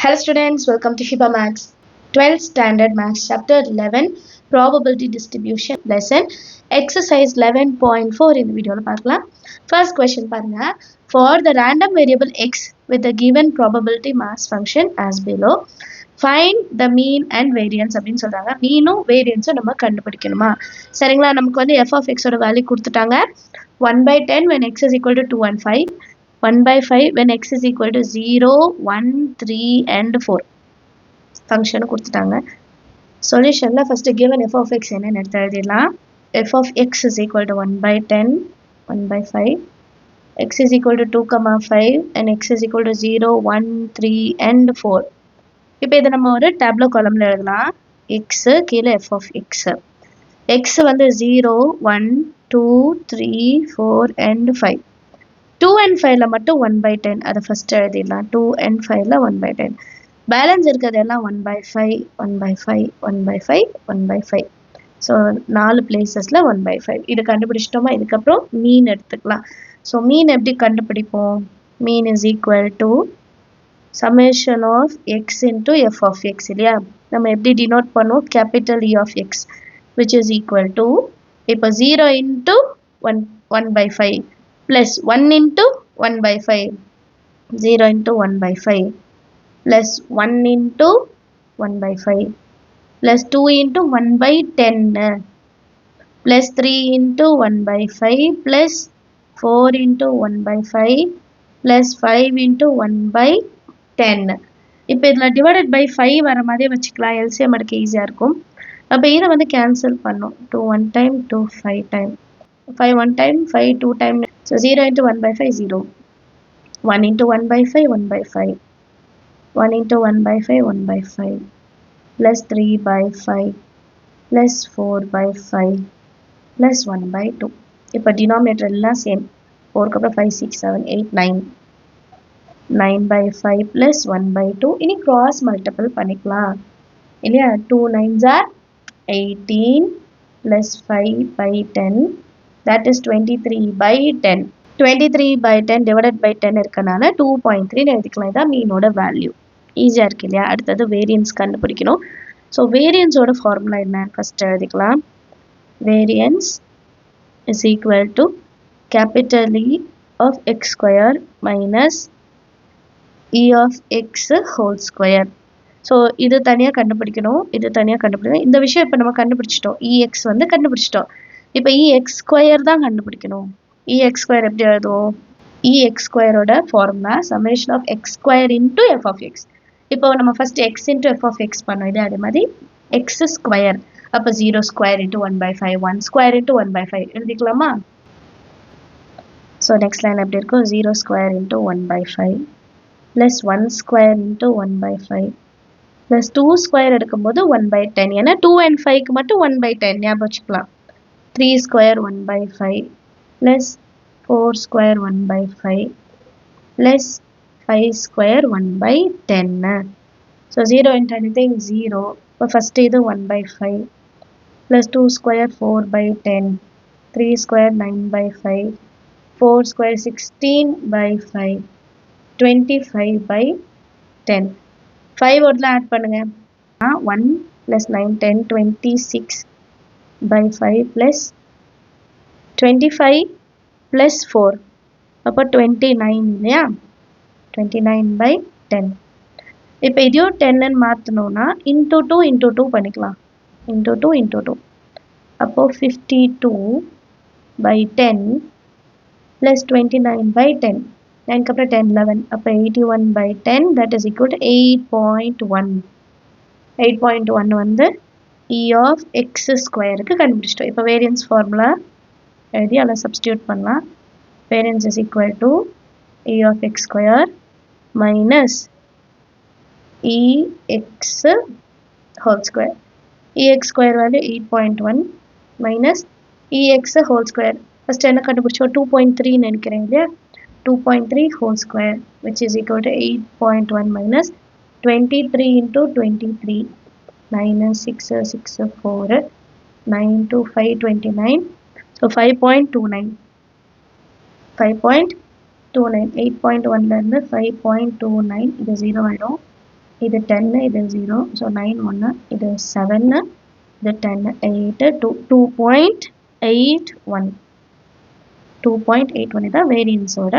Hello students, welcome to Shiba Max 12th Standard Max Chapter 11 Probability Distribution Lesson Exercise 11.4 in the video. First question பாருங்க. For the random variable x with a given probability mass function as below, find the mean and variance அப்படின்னு சொல்றாங்க. மீனும் வேரியன்ஸும் நம்ம கண்டுபிடிக்கணுமா? சரிங்களா, நமக்கு வந்து f of x ஓட value கொடுத்துட்டாங்க. 1/10 when x is equal to 2 and 5. 1/5 when x is equal to 0, 1, 3 and 4. Function கொடுத்துட்டாங்க. Solutionல first given f of x என்னன்னு எடுத்து எழுதிடலாம். f of x is equal to 1/10, 1/5. x is equal to 2, 5 and x is equal to 0, 1, 3 and 4. இப்போ இதை நம்ம ஒரு டேப்லோ காலம்ல எழுதலாம். x கீழே f of x. x வந்து 0, 1, 2, 3, 4 and 5. 2 and 5ல மட்டும் 1/10 அதை ஃபர்ஸ்ட் எழுதிடலாம். 2 and 5ல 1/10. பேலன்ஸ் இருக்கிறது எல்லாம் 1/5, 1/5, 1/5, 1/5. ஸோ 4 பிளேசஸில் 1/5. இது கண்டுபிடிச்சிட்டோமா? இதுக்கப்புறம் மீன் எடுத்துக்கலாம். ஸோ மீன் எப்படி கண்டுபிடிப்போம்? Mean is equal to summation of x into f of x இல்லையா? நம்ம எப்படி டினோட் பண்ணுவோம்? Capital E of x which is equal to, இப்போ 0 into 1/5 plus 1 into 1/5, 0 into 1/5 plus 1 into 1/5 plus 2 into 1/10 plus 3 into 1/5 plus 4 into 1/5 plus 5 into 1/10. இப்போ இதில் divided by 5 வர மாதிரி வச்சுக்கலாம். எல்சிஎம் எடுக்க ஈஸியாக இருக்கும். அப்போ இதை வந்து கேன்சல் பண்ணோம். 2 1 time, 2 5 time, 5 1 time, 5 2 time. So 0 into 1/5, 0. 1 into 1/5, 1/5. 1 into 1/5, 1/5. Plus 3/5. Plus 4/5. Plus 1/2. இப்போ denominator எல்லாம் same. 4 க்கு அப்புறம் 5, 6, 7, 8, 9. 9/5 plus 1/2. இனி cross multiple பண்ணிக்கலாம். இல்லையா? 2 9s are 18 plus 5/10. That is 23/10. 23/10 divided by 10 இருக்கனால 2.3 எழுதிக்கலாம். இதான் மீனோட வேல்யூ. ஈஸியாக இருக்கு இல்லையா? அடுத்தது வேரியன்ஸ் கண்டுபிடிக்கணும். ஸோ வேரியன்ஸோட ஃபார்முலா என்ன? ஃபர்ஸ்ட் எழுதிக்கலாம். Variance is equal to capital E of X square minus E of X whole square. So இது தனியாக கண்டுபிடிக்கணும், இது தனியாக கண்டுபிடிக்கணும். இந்த விஷயம் இப்போ நம்ம கண்டுபிடிச்சிட்டோம். இஎக்ஸ் வந்து கண்டுபிடிச்சிட்டோம். இப்போ இஎக்ஸ் ஸ்கொயர் தான் கண்டுபிடிக்கணும். இஎக்ஸ் ஸ்கொயர் எப்படி எழுதுவோம்? இஎக்ஸ் ஸ்கொயரோட formula summation of X square into f of x. இப்போ நம்ம first x into f of x பண்ணோம். இதே அதே மாதிரி எக்ஸ் ஸ்கொயர், அப்போ 0 ஸ்கொயர் இன்டூ 1/5, 1 ஸ்கொயர் இன்டூ 1/5 எழுதிக்கலாமா? ஸோ நெக்ஸ்ட் லைன் எப்படி இருக்கும்? 0 square into 1/5 plus 1 square into 1/5 plus 2 square எடுக்கும்போது 1/10. ஏன்னா 2 and 5க்கு மட்டும் 1/10 ஞாபகம் வச்சுக்கலாம். 3 square 1/5 plus 4 square 1/5 plus 5 square 1/10. So 0 into anything 0. So first இது 1/5 plus 2 square 4/10, 3 square 9/5, 4 square 16/5, 25/10. 5 ஓடலாம் ஆட் பண்ணுங்க. 1 plus 9 10 26/5 plus 25 plus 4, அப்போ 29 இல்லையா? 29/10. இப்போ இதையும் 10 மாற்றணும்னா இன்டூ 2 இன்டூ 2 பண்ணிக்கலாம். இன்டூ 2 இன்டூ 2, அப்போ 52/10 plus 29/10. 9க்கு அப்புறம் 10 11, அப்போ 81/10. that is equal to 8.1. 8.1 வந்து e of x ஸ்கொயருக்கு கண்டுபிடிச்சிட்டோம். இப்போ வேரியன்ஸ் ஃபார்முலா எழுதி அதில் சப்ஸ்டியூட் பண்ணலாம். Variance is equal to e of x square minus ex whole square. ex square value 8.1 minus ex whole square. First என்ன கண்டுபிடிச்சோம்? 2.3 நினைக்கிறேன் இல்லையா? 2.3 whole square which is equal to 8.1 minus 23 into 23 minus 6 6 4 9 2 5 29. So 5.29. 5.29. 8.1 ல இருந்து 5.29 இது 0 ஆயிடும். இது 10 இது 0 ஸோ 9 1 இது 7 இது 10 8 2.81 2.81 இதான் வேரியன்ஸோட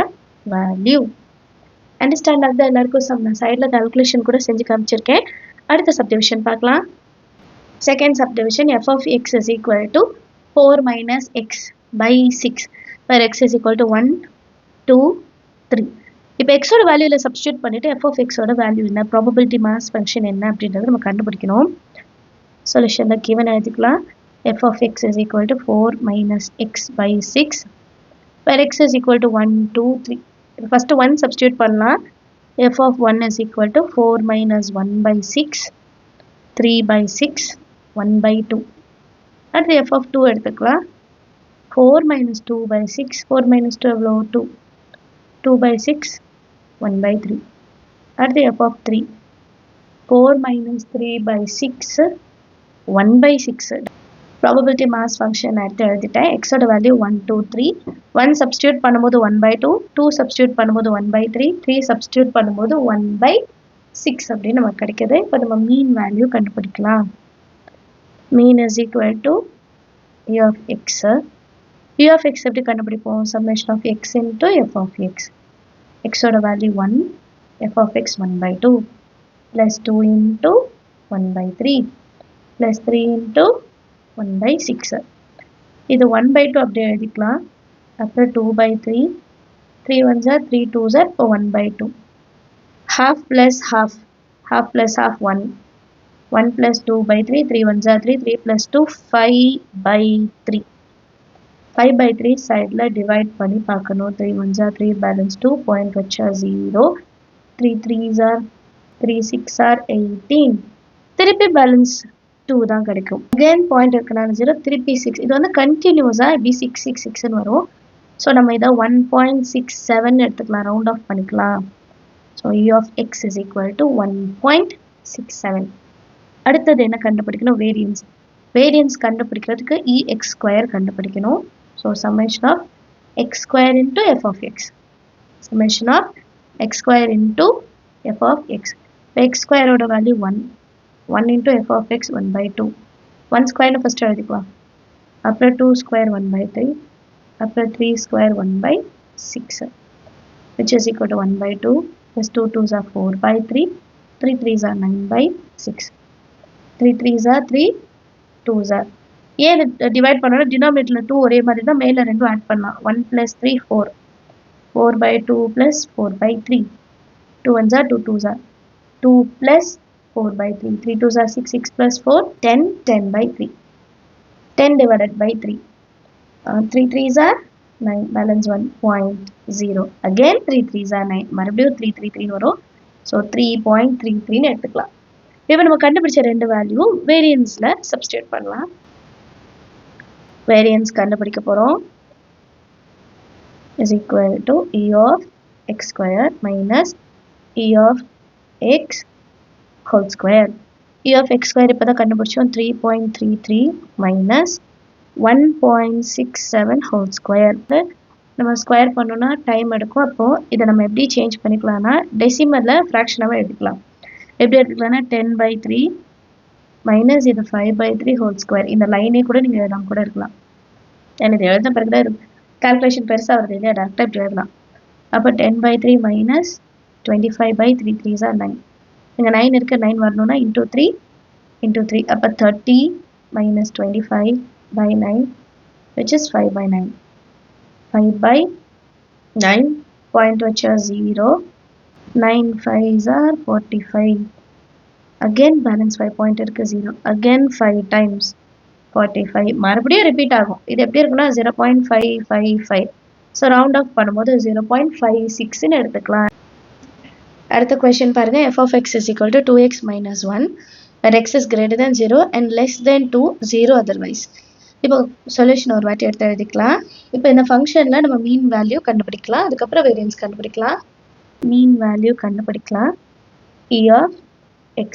வேல்யூ. அண்டர்ஸ்டாண்ட் ஆகுது எல்லாருக்கும்? நான் சைடில் கால்குலேஷன் கூட செஞ்சு காமிச்சிருக்கேன். அடுத்த சப்டிவிஷன் பார்க்கலாம். Second subdivision f of x is equal to 4 minus x by 6 where x is equal to 1 2 3. இப்போ xோட வேல்யூவில் சப்ஸ்டியூட் பண்ணிட்டு f of xோட வேல்யூ என்ன, ப்ராபபிலிட்டி மாஸ் ஃபங்க்ஷன் என்ன அப்படின்றத நம்ம கண்டுபிடிக்கணும். சொல்யூஷனில் கிவன் எழுதிக்கலாம். f of x is equal to 4 minus x by 6 where x is equal to 1 2 3. First 1 substitute பண்ணலாம். f of 1 is equal to 4 minus 1 by 6 3 by 6 1 by 2. அடுத்து f of 2 எடுத்துக்கலாம். 4 minus 2 by 6 4 minus 2 எவ்வளோ 2 2 by 6 1 by 3. அடுத்து f of 3 4 minus 3 by 6 1 by 6. Probability mass function எடுத்து எழுதிட்டேன். எக்ஸோட value 1 2 3. 1 substitute பண்ணும்போது 1 by 2 2 substitute பண்ணும்போது 1 by 3 3 சப்ஸ்டியூட் பண்ணும்போது 1 by 6 அப்படின்னு நமக்கு கிடைக்குது. இப்போ நம்ம மீன் வேல்யூ கண்டுபிடிக்கலாம். Mean is equal to u of x. u of x எப்படி கண்டுபிடிப்போம்? Summation of x into f of x. xோட value 1 f of x 1 by 2 plus 2 into 1 by 3 plus 3 into 1 by 6. இது 1 by 2 அப்படியே எழுதிக்கலாம். அப்புறம் 2 by 3 3 1s are 3 2s are இப்போ 1 by 2. half plus half half plus half 1 1 plus 2 by 3 3 1s are 3 3 plus 2 5 by 3. 5 by 3 சைடில் divide பண்ணி பார்க்கணும். 3 1s are 3 balance 2 point வச்சா 0 3 3s are 3 6 are 18. திருப்பி பேலன்ஸ் 2 தான் கிடைக்கும். அகைன் பாயிண்ட் இருக்கனால 0 திருப்பி 6. இது வந்து கண்டினியூஸாக இப்படி 6 6 6ன்னு வரும். ஸோ நம்ம இதை 1.67 எடுத்துக்கலாம், ரவுண்ட் ஆஃப் பண்ணிக்கலாம். So u of x is equal to 1.67. அடுத்தது என்ன கண்டுபிடிக்கணும்? வேரியன்ஸ். வேரியன்ஸ் கண்டுபிடிக்கிறதுக்கு ex² கண்டுபிடிக்கணும். So summation of x² into f of x. Summation of x² into f of x. இப்போ x²ஓட value 1 1 into f of x 1 by 2. 1 ஸ்கொயர்னு first எழுதிக்கலாம். அப்புறம் 2 ஸ்கொயர் 1 by 3. அப்புறம் 3 square 1 by 6 which is equal to 1 by 2 plus 2 2s are 4 by 3 3 3s are 9 by 6 3 3s are 3 2s are. ஏன் divide பண்ணணும்? டினாமினேட்டரில் 2 ஒரே மாதிரி தான், மேலே ரெண்டும் ஆட் பண்ணலாம். 1 plus 3 4 4 by 2 plus 4 by 3 2 1s are 2 2s are 2 plus 4 by 3 3 2s are 6 6 plus 4 10 10 by 3 10 divided by 3 3 3s are 9 balance 1.0. again 3 3s are 9 மறுபடியும் 3 3 3 வரும். ஸோ 3.33 எடுத்துக்கலாம். இப்போ நம்ம கண்டுபிடிச்ச ரெண்டு வேல்யூ வேரியன்ஸில் சப்ஸ்டியூட் பண்ணலாம். வேரியன்ஸ் கண்டுபிடிக்க போகிறோம். is equal to e of x square minus e of x whole square. e of x square இப்போ தான் கண்டுபிடிச்சோம். 3.33 minus 1.67 whole square. நம்ம ஸ்கொயர் பண்ணோன்னா டைம் எடுக்கும். அப்போது இதை நம்ம எப்படி சேஞ்ச் பண்ணிக்கலாம்னா டெசிமலில் ஃப்ராக்ஷனாக எடுத்துக்கலாம். எப்படி எடுத்துக்கலாம்னா 10 by 3 மைனஸ் இது 5 by 3 ஹோல் ஸ்கொயர். இந்த லைனே கூட நீங்கள் எழுதாம கூட இருக்கலாம். ஏன்னா இது எழுதின பிறகு தான் கால்குலேஷன் பெருசாக வருது இல்லையா, டேரெக்டாக இப்படி எழுதலாம். அப்போ 10 by 3 minus 25 by 3 3s are 9. இங்கே 9 இருக்க 9 வரணும்னா இன்டூ 3 இன்டூ 3. அப்போ 30 minus 25 by 9 which is 5 by 9. 5 by 9 point வச்சா 0 9 5s are 45. again balance 5 point இருக்கு 0. again 5 times 45 மறுபடியும் ரிப்பீட் ஆகும். இது எப்படி இருக்குன்னா 0.555. ஸோ ரவுண்ட் ஆஃப் பண்ணும்போது 0.56ன்னு எடுத்துக்கலாம். அடுத்த கொஸ்டின் பாருங்க. f of x is equal to 2x minus 1 where x is greater than 0 and less than 2 0 otherwise. இப்போ சொல்யூஷன் ஒரு வாட்டி எடுத்து எழுதிக்கலாம். இப்போ இந்த ஃபங்க்ஷனில் நம்ம மீன் வேல்யூ கண்டுபிடிக்கலாம், அதுக்கப்புறம் வேரியன்ஸ் கண்டுபிடிக்கலாம். மீன் வேல்யூ கண்டுபிடிக்கலாம். e of x.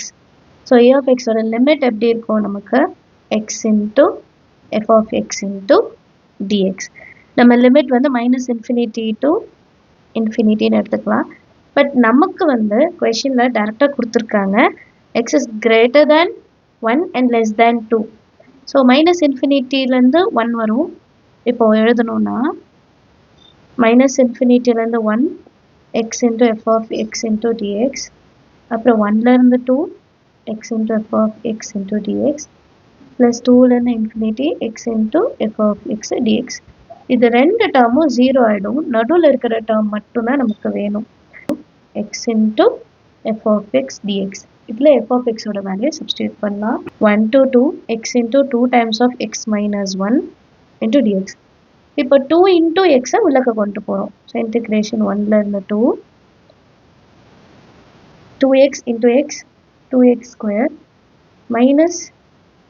So e of x ஓட லிமிட் எப்படி இருக்கும்? நமக்கு x into f of x into dx. நம்ம லிமிட் வந்து மைனஸ் இன்ஃபினிட்டி டு இன்ஃபினிட்டின்னு எடுத்துக்கலாம். பட் நமக்கு வந்து கொஷினில் டேரெக்டாக கொடுத்துருக்காங்க x is greater than 1 and less than 2. So minus இன்ஃபினிட்டிலேருந்து 1 வரும். இப்போ எழுதணும்னா மைனஸ் இன்ஃபினிட்டிலேருந்து 1 x into f of x into d x, அப்புறம் 1லேருந்து 2 x into f of x into d x, plus 2லேருந்து infinity x into f of x d x. இது ரெண்டு டேர்மும் 0 ஆகிடும். நடுவில் இருக்கிற டேர்ம் மட்டும்தான் நமக்கு வேணும். X into f of x d x. இதில் எஃப் ஆஃப் எக்ஸோட வேல்யூ சப்ஸ்டியூட் பண்ணலாம். 1 to 2 x into 2 times of x minus 1 into d x. இப்போ 2 இன்ட்டு எக்ஸை உள்ளக்க கொண்டு போகிறோம். ஸோ இன்டிகிரேஷன் 1லேருந்து 2 2x into x 2x square minus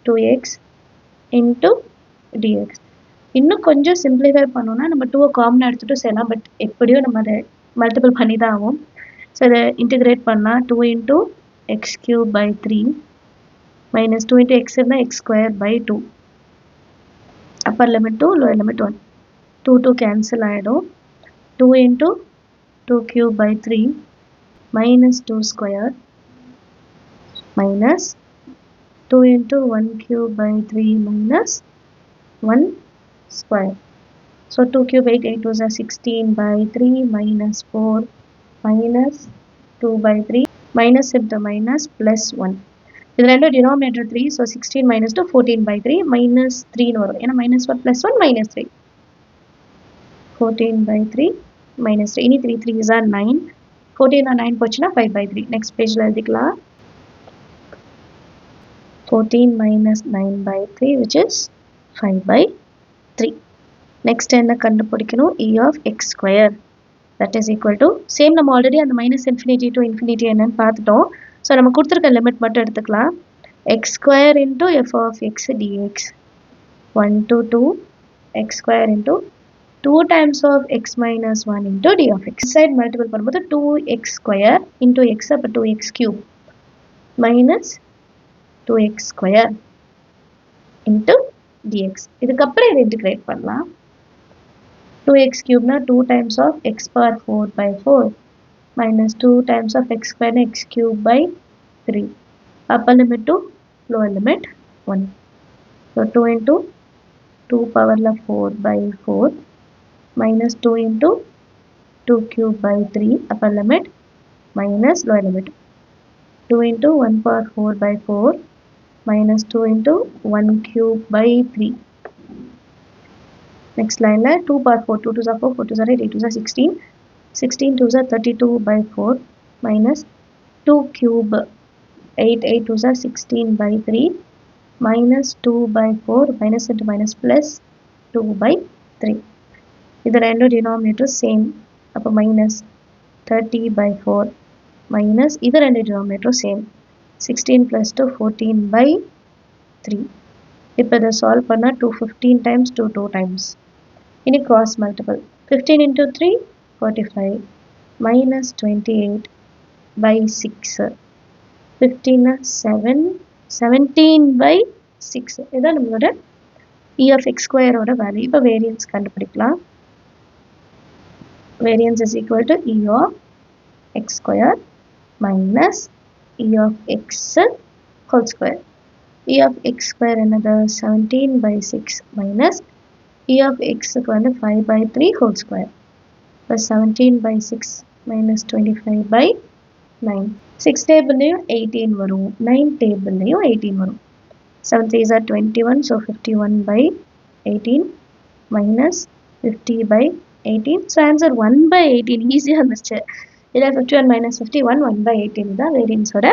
2x into d x. இன்னும் கொஞ்சம் சிம்பிளிஃபை பண்ணோன்னா நம்ம 2 காமனாக எடுத்துகிட்டு செய்யலாம். பட் எப்படியோ நம்ம அதை மல்டிபிள் பண்ணி தான் ஆகும். ஸோ அதை இன்டிகிரேட் பண்ணால் 2 into x cube by 3 minus 2 into x இருந்தால் x square by 2. Upper limit 2 lower limit 1. 2 2 cancel ஆகிடும். 2 into 2 cube by 3 minus 2 square minus 2 into 1 cube by 3 minus 1 square. So 2 cube 8, 8 2s are 16 by 3 minus 4 minus 2 by 3 minus into minus plus 1. இது ரெண்டு denominator 3, so 16 minus 2 14 by 3 minus 3 வரும். ஏன்னா minus 1 plus 1 minus 3. 14 by 3 minus 3. இனி 3 3s are 9. 14 9 போச்சுன்னா 5 by 3. Next pageல எழுதிக்கலாம். 14 minus 9 by 3 which is 5 by 3. Next என்ன கண்டுபிடிக்கணும்? E of x square that is equal to same நம்ம ஆல்ரெடி அந்த minus infinity to infinity என்னன்னு பார்த்துட்டோம். ஸோ நம்ம கொடுத்துருக்க லிமிட் மட்டும் எடுத்துக்கலாம். x square into f of x dx 1 to 2 x square into 2 times of x minus 1 into d of x. Side multiple பண்ணும்போது 2x square into x அப்போ 2x cube minus 2x square into dx. இதுக்கப்புறம் இதை integrate பண்ணலாம். 2x cube na 2 times of x power 4 by 4 minus 2 times of x square x cube by 3. Upper limit to lower limit 1. So 2 into 2 power 4 by 4 minus 2 into 2 cube by 3 upper limit minus lower limit. 2 into 1 power 4 by 4 minus 2 into 1 cube by 3. Next line la 2 power 4, 2 2s are 4, 4 2s are 8, 8 2s are 16, 16 2s are 32 by 4 minus 2 cube 8, 8 2s are 16 by 3 minus 2 by 4 minus into minus plus 2 by 3. இது ரெண்டு denominator same. அப்போ minus 30 by 4 minus இது ரெண்டு denominator same. 16 plus 2 14 by 3. இப்போ இதை solve பண்ணா 215 times 2 2 times. இனி cross multiple. 15 into 3 45 minus 28 by 6. 15 7 17 by 6. இதான் நம்மளோட e of x square ஓட வேல்யூ. இப்போ வேரியன்ஸ் கண்டுபிடிக்கலாம். Variance is equal to e of x square minus e of x whole square. E of x square என்னது 17 by 6 minus e of x க்கு வந்து 5 by 3 whole square plus 17 by 6 minus 25 by 9. 6 டேபிள்லையும் 18 வரும், 9 டேபிள்லையும் 18 வரும். 7 3s are 21, so 51 by 18 minus 50 by 18. So answer 1 by 18 ஈஸியாக இருந்துச்சு. இதில் 51 minus 51 1 by 18 தான் வேரியன்ஸோட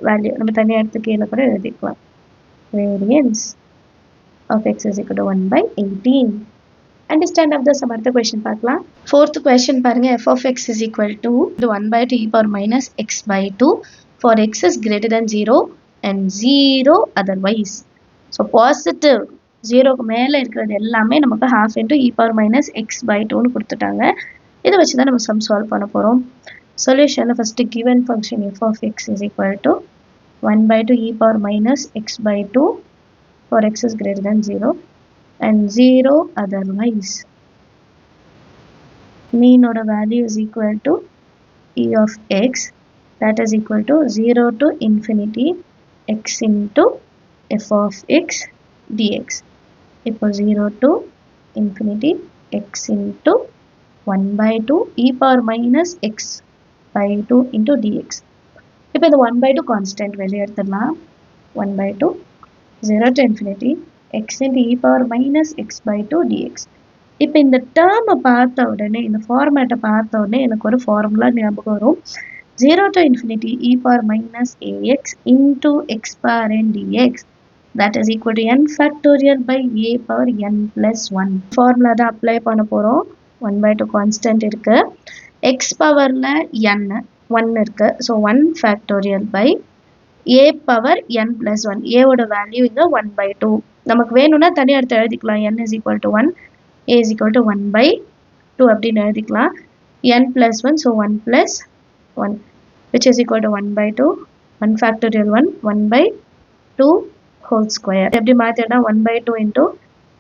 value. நம்ம தனியாக எடுத்து கீழே கூட எழுதிக்கலாம். Variance of x is equal to 1 by 18. Understand of the some other question பார்க்கலாம். Fourth question பாருங்க. f of x is equal to 1 by 2 e power minus x by 2 for x is greater than 0 and 0 otherwise. So positive 0க்கு மேலே இருக்கிறது எல்லாமே நமக்கு half into e power minus x by 2னு கொடுத்துட்டாங்க. இதை வச்சு தான் நம்ம sum solve பண்ண போகிறோம். Solution first given function f of x is equal to 1 by 2 e power minus x by 2 for x is greater than 0 and 0 otherwise. Mean order value is equal to e of x that is equal to 0 to infinity x into f of x dx. இப்போ 0 to infinity x into 1 by 2 e power minus x by 2 into dx. இப்போ இந்த 1 by 2 constant வெளியே எடுத்துடலாம். 1 by 2 0 to infinity x into e power minus x by 2 dx. இப்போ இந்த டேர்மை பார்த்த உடனே இந்த ஃபார்மேட்டை பார்த்த உடனே எனக்கு ஒரு ஃபார்முலா ஞாபகம் வரும். 0 to infinity e power minus ax into x power n dx that is equal to n factorial by a power n plus 1. Formula தான் அப்ளை பண்ண போகிறோம். 1 by 2 கான்ஸ்டன்ட் இருக்கு, x பவரில் n 1 இருக்கு. So 1 factorial by a power n plus 1. a ஓட value இங்கே 1 by 2. நமக்கு வேணும்னா தனியாக எடுத்து எழுதிக்கலாம். n is equal to 1, a is equal to 1 by 2 அப்படின்னு எழுதிக்கலாம். n plus 1, so 1 plus 1 which is equal to 1 by 2, 1 factorial 1, 1 by 2 whole square. எப்படி மாற்றினா 1 by 2 into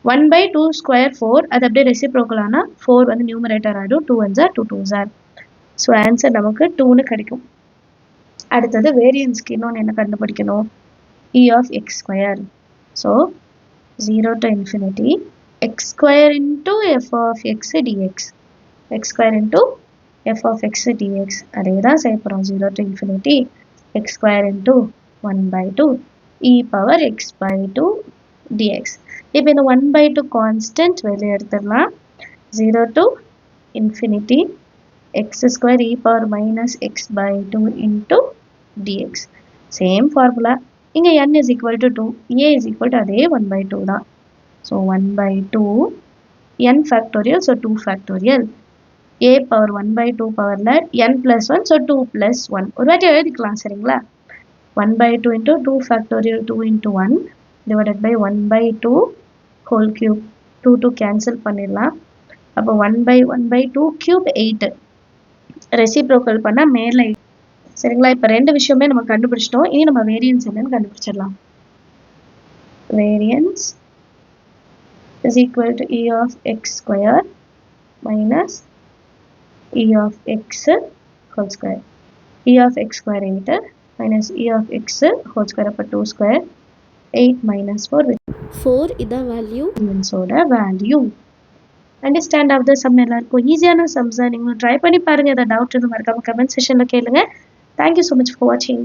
1 by 2 square 4, அது அப்படியே ரெசிப்ரோக்கல் ஆனால் 4 வந்து நியூமரேட்டர் ஆகிடும். 2 1s are 2 2s are. So answer நமக்கு 2ன்னு கிடைக்கும். அடுத்தது வேரியன்ஸ்க்கு இன்னொன்று என்ன கண்டுபிடிக்கணும்? e of x square. So 0 to infinity x square into f of x dx. x square into f of x dx. அதே தான் செய்ய போகிறோம். 0 to infinity x square into 1 by 2 e power x by 2 dx. இப்போ இந்த 1 by 2 constant வெளியே எடுத்துடலாம். 0 to infinity x square e power minus x by 2 into dx. Same formula. இங்கே n is equal to 2, a is equal to அதே 1 by 2 தான். So 1 by 2 n factorial, so 2 factorial. a power 1 by 2 பவரில் n plus 1, so 2 plus 1. ஒரு வாட்டி எழுதிக்கலாம் சரிங்களா? 1 by 2 into 2 factorial 2 into 1 divided by 1 by 2 whole cube. 2 2 cancel பண்ணிடலாம். அப்போ 1 by 1 by 2 cube 8. Reciprocal பண்ணால் மேலே சரிங்களா? இப்போ ரெண்டு விஷயமே நம்ம கண்டுபிடிச்சிட்டோம். இனி நம்ம வேரியன்ஸ் என்னன்னு கண்டுபிடிச்சிடலாம். Variance is equal to e of x square minus e of x whole square. e of x square 8 minus e of x whole square அப்போ 2 square 8 minus 4 4 இத வேல்யூ வேரியன்ஸோட value. Understand of the sum எல்லாருக்கும் ஈஸியான sums தான். நீங்களும் try பண்ணி பாருங்க. ஏதாவது டவுட் இருந்தால் மறக்காம கமெண்ட் செக்ஷனில் கேளுங்க. தேங்க்யூ ஸோ மச் ஃபார் வாட்சிங்.